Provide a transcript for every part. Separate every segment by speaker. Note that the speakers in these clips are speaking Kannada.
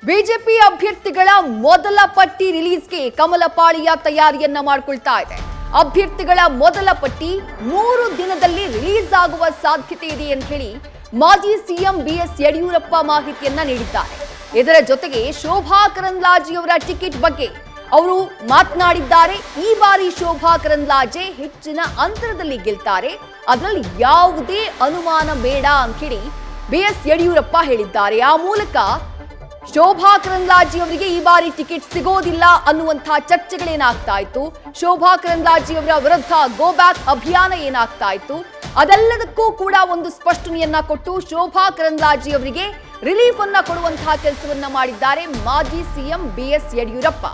Speaker 1: ಬಿಜೆಪಿ ಅಭ್ಯರ್ಥಿಗಳ ಮೊದಲ ಪಟ್ಟಿ ರಿಲೀಸ್ಗೆ ಕಮಲ ಪಾಳಿಯ ತಯಾರಿಯನ್ನ ಮಾಡಿಕೊಳ್ತಾ ಇದೆ. ಅಭ್ಯರ್ಥಿಗಳ ಮೊದಲ ಪಟ್ಟಿ 3 ದಿನದಲ್ಲಿ ರಿಲೀಸ್ ಆಗುವ ಸಾಧ್ಯತೆ ಇದೆ ಅಂತ ಹೇಳಿ ಮಾಜಿ ಸಿಎಂ ಬಿಎಸ್ ಯಡಿಯೂರಪ್ಪ ಮಾಹಿತಿಯನ್ನ ನೀಡಿದ್ದಾರೆ. ಇದರ ಜೊತೆಗೆ ಶೋಭಾ ಕರಂದ್ಲಾಜೆ ಅವರ ಟಿಕೆಟ್ ಬಗ್ಗೆ ಅವರು ಮಾತನಾಡಿದ್ದಾರೆ. ಈ ಬಾರಿ ಶೋಭಾ ಕರಂದ್ಲಾಜೆ ಹೆಚ್ಚಿನ ಅಂತರದಲ್ಲಿ ಗೆಲ್ತಾರೆ, ಅದರಲ್ಲಿ ಯಾವುದೇ ಅನುಮಾನ ಬೇಡ ಅಂತ ಹೇಳಿ ಬಿಎಸ್ ಯಡಿಯೂರಪ್ಪ ಹೇಳಿದ್ದಾರೆ. ಆ ಮೂಲಕ ಶೋಭಾ ಕರಂದ್ಲಾಜೆ ಅವರಿಗೆ ಈ ಬಾರಿ ಟಿಕೆಟ್ ಸಿಗೋದಿಲ್ಲ ಅನ್ನುವಂತಹ ಚರ್ಚೆಗಳೇನಾಗ್ತಾ ಇತ್ತು, ಶೋಭಾ ಕರಂದ್ಲಾಜೆ ಅವರ ವಿರುದ್ಧ ಗೋ ಬ್ಯಾಕ್ ಅಭಿಯಾನ ಏನಾಗ್ತಾ ಇತ್ತು, ಅದೆಲ್ಲದಕ್ಕೂ ಕೂಡ ಒಂದು ಸ್ಪಷ್ಟನೆಯನ್ನ ಕೊಟ್ಟು ಶೋಭಾ ಕರಂದ್ಲಾಜೆ ಅವರಿಗೆ ರಿಲೀಫ್ ಅನ್ನ ಕೊಡುವಂತಹ ಕೆಲಸವನ್ನ ಮಾಡಿದ್ದಾರೆ ಮಾಜಿ ಸಿಎಂ ಬಿಎಸ್ ಯಡಿಯೂರಪ್ಪ.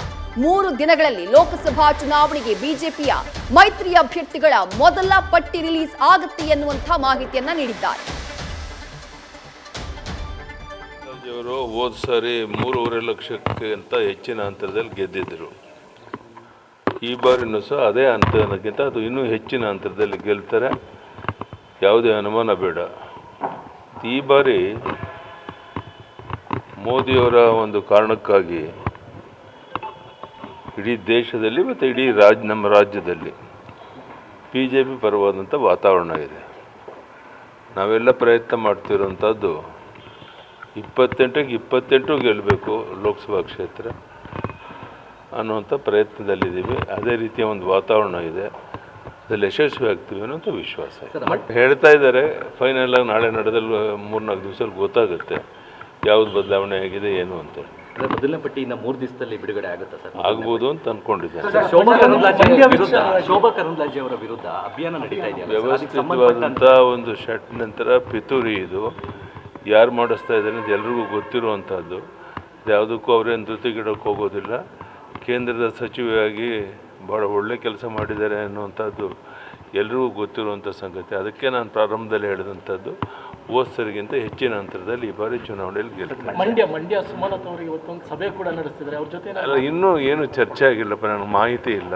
Speaker 1: 3 ದಿನಗಳಲ್ಲಿ ಲೋಕಸಭಾ ಚುನಾವಣೆಗೆ ಬಿಜೆಪಿಯ ಮೈತ್ರಿ ಅಭ್ಯರ್ಥಿಗಳ ಮೊದಲ ಪಟ್ಟಿ ರಿಲೀಸ್ ಆಗುತ್ತೆ ಎನ್ನುವಂತಹ ಮಾಹಿತಿಯನ್ನ ನೀಡಿದ್ದಾರೆ.
Speaker 2: ಅವರು ಹೋದ ಸಾರಿ 3.5 ಲಕ್ಷಕ್ಕಿಂತ ಹೆಚ್ಚಿನ ಅಂತರದಲ್ಲಿ ಗೆದ್ದಿದ್ದರು. ಈ ಬಾರಿನೂ ಸಹ ಅದೇ ಅಂತರಕ್ಕಿಂತ ಅದು ಇನ್ನೂ ಹೆಚ್ಚಿನ ಅಂತರದಲ್ಲಿ ಗೆಲ್ತಾರೆ, ಯಾವುದೇ ಅನುಮಾನ ಬೇಡ. ಈ ಬಾರಿ ಮೋದಿಯವರ ಒಂದು ಕಾರಣಕ್ಕಾಗಿ ಇಡೀ ದೇಶದಲ್ಲಿ ಮತ್ತು ಇಡೀ ನಮ್ಮ ರಾಜ್ಯದಲ್ಲಿ ಬಿ ಜೆ ಪಿ ಪರವಾದಂಥ ವಾತಾವರಣ ಇದೆ. ನಾವೆಲ್ಲ ಪ್ರಯತ್ನ ಮಾಡ್ತಿರೋಂಥದ್ದು 28ಕ್ಕೆ 28 ಗೆಲ್ಲಬೇಕು ಲೋಕಸಭಾ ಕ್ಷೇತ್ರ ಅನ್ನುವಂಥ ಪ್ರಯತ್ನದಲ್ಲಿದ್ದೀವಿ. ಅದೇ ರೀತಿಯ ಒಂದು ವಾತಾವರಣ ಇದೆ, ಅದರಲ್ಲಿ ಯಶಸ್ವಿ ಆಗ್ತೀವಿ ಅನ್ನೋಂಥ ವಿಶ್ವಾಸ ಇದೆ. ಹೇಳ್ತಾ ಇದ್ದಾರೆ ಫೈನಲ್ ಆಗಿ ನಾಳೆ ನಡೆದಲ್ಲಿ 3-4 ದಿವಸದಲ್ಲಿ ಗೊತ್ತಾಗುತ್ತೆ ಯಾವ್ದು ಬದಲಾವಣೆ ಆಗಿದೆ ಏನು ಅಂತ.
Speaker 3: ಮೊದಲನೇ ಪಟ್ಟಿಯಿಂದ 3 ದಿವಸದಲ್ಲಿ ಬಿಡುಗಡೆ ಆಗುತ್ತೆ ಸರ್,
Speaker 2: ಆಗ್ಬೋದು ಅಂತ ಅನ್ಕೊಂಡಿದ್ದೇನೆ.
Speaker 3: ಶೋಭಾ ಕರಂದ್ಲಾಜೆ ಅವರ ವಿರುದ್ಧ ಅಭಿಯಾನ ನಡೀತಾ ಇದೆ.
Speaker 2: ವ್ಯವಸ್ಥಿತವಾದಂಥ ಒಂದು ಶಟ್ ನಂತರ ಪಿತೂರಿ ಇದು ಯಾರು ಮಾಡಿಸ್ತಾ ಇದ್ದಾರೆ ಅಂತ ಎಲ್ರಿಗೂ ಗೊತ್ತಿರುವಂಥದ್ದು. ಯಾವುದಕ್ಕೂ ಅವರೇನು ಧೃತಿಗಿಡಕ್ಕೆ ಹೋಗೋದಿಲ್ಲ. ಕೇಂದ್ರದ ಸಚಿವೆಯಾಗಿ ಭಾಳ ಒಳ್ಳೆ ಕೆಲಸ ಮಾಡಿದ್ದಾರೆ ಅನ್ನುವಂಥದ್ದು ಎಲ್ರಿಗೂ ಗೊತ್ತಿರುವಂಥ ಸಂಗತಿ. ಅದಕ್ಕೆ ನಾನು ಪ್ರಾರಂಭದಲ್ಲಿ ಹೇಳಿದಂಥದ್ದು ಓದ್ಸರಿಗಿಂತ ಹೆಚ್ಚಿನ ಅಂತರದಲ್ಲಿ ಈ ಬಾರಿ ಚುನಾವಣೆಯಲ್ಲಿ ಗೆಲ್ತಾರೆ.
Speaker 4: ಮಂಡ್ಯ ಸುಮಲತಾ ಅವರಿಗೆ ಇವತ್ತೊಂದು ಸಭೆ ಕೂಡ ನಡೆಸ್ತಿದ್ದಾರೆ, ಅವ್ರ ಜೊತೆ
Speaker 2: ಅಲ್ಲ, ಇನ್ನೂ ಏನು ಚರ್ಚೆ ಆಗಿಲ್ಲಪ್ಪ, ನನಗೆ ಮಾಹಿತಿ ಇಲ್ಲ.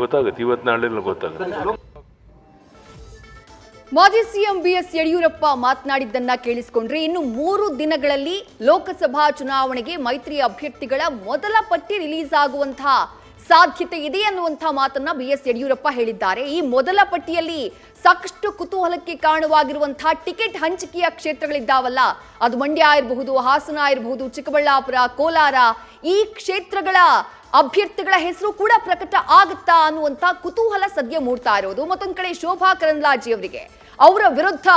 Speaker 2: ಗೊತ್ತಾಗುತ್ತೆ, ಇವತ್ತು ನಾಳೆಲ್ಲ ಗೊತ್ತಾಗುತ್ತೆ.
Speaker 1: ಮಾಜಿ ಸಿಎಂ ಬಿಎಸ್ ಯಡಿಯೂರಪ್ಪ ಮಾತನಾಡಿದ್ದನ್ನ ಕೇಳಿಸಿಕೊಂಡ್ರೆ, ಇನ್ನು 3 ದಿನಗಳಲ್ಲಿ ಲೋಕಸಭಾ ಚುನಾವಣೆಗೆ ಮೈತ್ರಿ ಅಭ್ಯರ್ಥಿಗಳ ಮೊದಲ ಪಟ್ಟಿ ರಿಲೀಸ್ ಆಗುವಂತಹ ಸಾಧ್ಯತೆ ಇದೆ ಅನ್ನುವಂತಹ ಮಾತನ್ನ ಬಿಎಸ್ ಯಡಿಯೂರಪ್ಪ ಹೇಳಿದ್ದಾರೆ. ಈ ಮೊದಲ ಪಟ್ಟಿಯಲ್ಲಿ ಸಾಕಷ್ಟು ಕುತೂಹಲಕ್ಕೆ ಕಾರಣವಾಗಿರುವಂತಹ ಟಿಕೆಟ್ ಹಂಚಿಕೆಯ ಕ್ಷೇತ್ರಗಳಿದ್ದಾವಲ್ಲ, ಅದು ಮಂಡ್ಯ ಇರಬಹುದು, ಹಾಸನ ಇರಬಹುದು, ಚಿಕ್ಕಬಳ್ಳಾಪುರ, ಕೋಲಾರ, ಈ ಕ್ಷೇತ್ರಗಳ ಅಭ್ಯರ್ಥಿಗಳ ಹೆಸರು ಕೂಡ ಪ್ರಕಟ ಆಗುತ್ತಾ ಅನ್ನುವಂತ ಕುತೂಹಲ ಸದ್ಯ ಮೂಡ್ತಾ ಇರೋದು. ಮತ್ತೊಂದ್ ಕಡೆ ಶೋಭಾ ಕರಂದ್ಲಾಜೆ ಅವರಿಗೆ ಅವರ ವಿರುದ್ಧ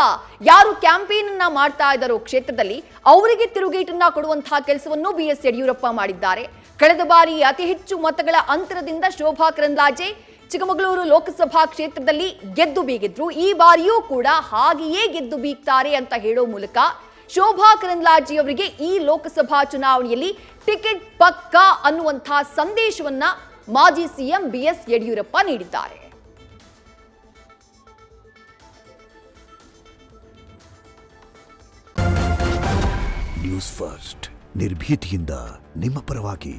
Speaker 1: ಯಾರು ಕ್ಯಾಂಪೇನ್ ಅನ್ನ ಮಾಡ್ತಾ ಇದ್ದಾರೋ ಕ್ಷೇತ್ರದಲ್ಲಿ ಅವರಿಗೆ ತಿರುಗೇಟನ್ನ ಕೊಡುವಂತಹ ಕೆಲಸವನ್ನು ಬಿಎಸ್ ಯಡಿಯೂರಪ್ಪ ಮಾಡಿದ್ದಾರೆ. ಕಳೆದ ಬಾರಿ ಅತಿ ಹೆಚ್ಚು ಮತಗಳ ಅಂತರದಿಂದ ಶೋಭಾ ಕರಂದ್ಲಾಜೆ ಚಿಕ್ಕಮಗಳೂರು ಲೋಕಸಭಾ ಕ್ಷೇತ್ರದಲ್ಲಿ ಗೆದ್ದು ಬೀಗಿದ್ರು. ಈ ಬಾರಿಯೂ ಕೂಡ ಹಾಗೆಯೇ ಗೆದ್ದು ಬೀಗ್ತಾರೆ ಅಂತ ಹೇಳೋ ಮೂಲಕ ಶೋಭಾ ಕರಂದ್ಲಾಜೆ ಅವರಿಗೆ ಈ ಲೋಕಸಭಾ ಚುನಾವಣೆಯಲ್ಲಿ ಟಿಕೆಟ್ ಪಕ್ಕಾ ಅನ್ನುವಂತಹ ಸಂದೇಶವನ್ನ ಮಾಜಿ ಸಿಎಂ ಬಿಎಸ್ ಯಡಿಯೂರಪ್ಪ ನೀಡಿದ್ದಾರೆ.
Speaker 5: ನ್ಯೂಸ್ ಫಸ್ಟ್ ನಿರ್ಭೀತಿಯಿಂದ ನಿಮ್ಮ ಪರವಾಗಿ.